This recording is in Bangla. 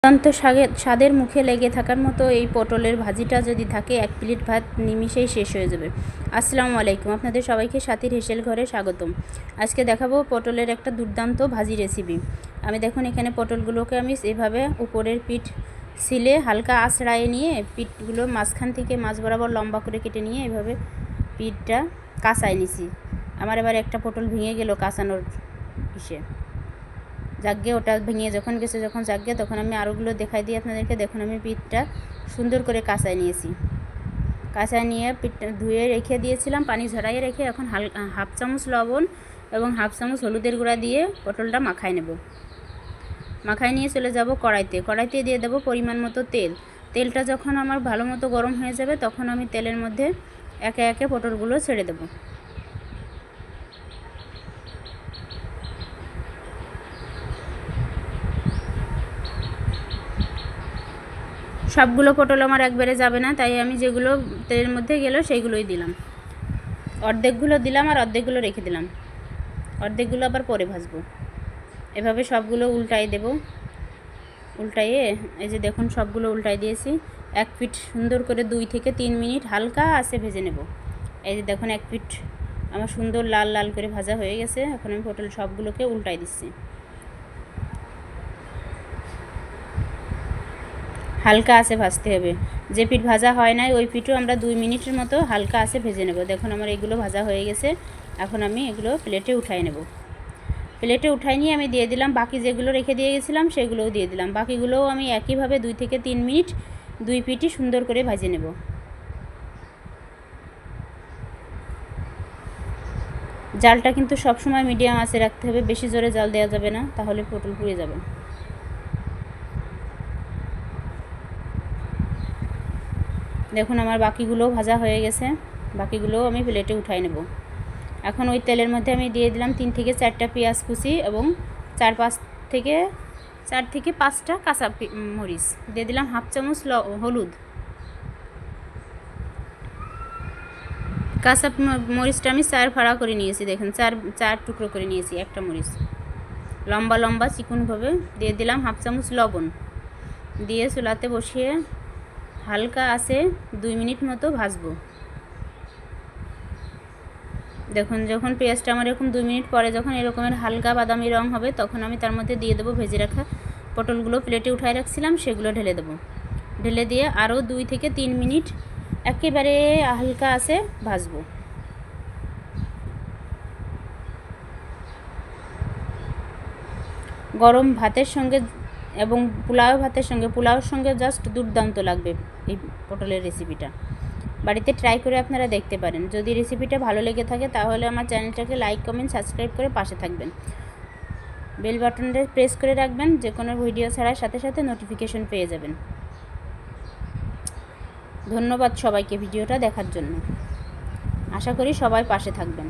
দুর্দান্ত স্বাদের মুখে লেগে থাকার মতো এই পটলের ভাজিটা যদি থাকে এক প্লেট ভাত নিমিষেই শেষ হয়ে যাবে। আসসালামু আলাইকুম, আপনাদের সবাইকে সাথীর হেসেল ঘরে স্বাগতম। আজকে দেখাবো পটলের একটা দুর্দান্ত ভাজি রেসিপি। আমি দেখুন এখানে পটলগুলোকে আমি এভাবে উপরের পিঠ ছিলে হালকা আঁচড়ায়ে নিয়ে পিঠগুলো মাঝখান থেকে মাছ বরাবর লম্বা করে কেটে নিয়ে এভাবে পিঠটা কাঁচায় নিছি। আমার এবার একটা পটল ভেঙে গেল কাঁচানোর ইসে, জাগে ওটা ভেঙে যখন গেছে যখন জাগে তখন আমি আরোগুলো দেখাই দিই আপনাদেরকে। দেখুন আমি পিঠটা সুন্দর করে কাঁচায় নিয়েছি। কাঁচায় নিয়ে পিঠটা ধুয়ে রেখে দিয়েছিলাম, পানি ঝরাইয়ে রেখে এখন হাফ চামচ লবণ এবং হাফ চামচ হলুদের গুঁড়া দিয়ে পটলটা মাখায় নেব। মাখায় নিয়ে চলে যাব কড়াইতে দিয়ে দেবো পরিমাণ মতো তেল। তেলটা যখন আমার ভালো মতো গরম হয়ে যাবে তখন আমি তেলের মধ্যে একে একে পটলগুলো ছেড়ে দেবো। সবগুলো পটল আমার একবারে যাবে না, তাই আমি যেগুলো তেলের মধ্যে গেল সেইগুলোই দিলাম। অর্ধেকগুলো দিলাম আর অর্ধেকগুলো রেখে দিলাম, অর্ধেকগুলো আবার পরে ভাজবো। এভাবে সবগুলো উল্টাই দেব। উল্টাইয়ে এই যে দেখুন সবগুলো উল্টাই দিয়েছি। এক পিঠ সুন্দর করে 2 থেকে 3 মিনিট হালকা আঁচে ভেজে নেব। এই যে দেখুন এক পিঠ আমার সুন্দর লাল লাল করে ভাজা হয়ে গেছে। এখন আমি পটল সবগুলোকে উল্টাই দিচ্ছি। হালকা আঁচে ভাজতে হবে। যে পিঠ ভাজা হয় নাই ওই পিঠও আমরা 2 মিনিটের মতো হালকা আঁচে ভেজে নেব। দেখুন আমার এগুলো ভাজা হয়ে গেছে। এখন আমি এগুলো প্লেটে উঠাই নেব। প্লেটে উঠাই নিয়ে আমি দিয়ে দিলাম বাকি যেগুলো রেখে দিয়ে গেছিলাম সেগুলোও দিয়ে দিলাম। বাকিগুলোও আমি একইভাবে 2 থেকে 3 মিনিট 2 পিঠই সুন্দর করে ভাজে নেব। জালটা কিন্তু সবসময় মিডিয়াম আঁচে রাখতে হবে, বেশি জোরে জাল দেওয়া যাবে না, তাহলে পটল পুড়ে যাবে। দেখুন আমার বাকিগুলোও ভাজা হয়ে গেছে, বাকিগুলোও আমি প্লেটে উঠাই নেব। এখন ওই তেলের মধ্যে আমি দিয়ে দিলাম 3 থেকে 4টা পেঁয়াজ কুচি এবং 4 থেকে 5টা কাঁচা মরিচ। দিয়ে দিলাম হাফ চামচ হলুদ। কাঁচা মরিচটা আমি 4 ফাড়া করে নিয়েছি। দেখুন 4 টুকরো করে নিয়েছি একটা মরিচ, লম্বা লম্বা চিকনভাবে। দিয়ে দিলাম হাফ চামচ লবণ, দিয়ে চুলাতে বসিয়ে হালকা আছে 2 মিনিট মতো ভাজবো। দেখুন যখন পেঁয়াজটা আমার এরকম 2 মিনিট পরে যখন এরকমের হালকা বাদামি রং হবে তখন আমি তার মধ্যে দিয়ে দেবো ভেজে রাখা পটলগুলো প্লেটে উঠায় রাখছিলাম, সেগুলো ঢেলে দেবো। ঢেলে দিয়ে আরও 2 থেকে 3 মিনিট একেবারে হালকা আছে ভাজবো। গরম ভাতের সঙ্গে এবং পোলাওর সঙ্গে জাস্ট দুর্দান্ত লাগবে এই পটলের রেসিপিটা। বাড়িতে ট্রাই করে আপনারা দেখতে পারেন। যদি রেসিপিটা ভালো লেগে থাকে তাহলে আমার চ্যানেলটাকে লাইক কমেন্ট সাবস্ক্রাইব করে পাশে থাকবেন। বেল বাটনটা প্রেস করে রাখবেন, যে কোনো ভিডিও ছাড়ার সাথে সাথে নোটিফিকেশন পেয়ে যাবেন। ধন্যবাদ সবাইকে ভিডিওটা দেখার জন্য। আশা করি সবাই পাশে থাকবেন।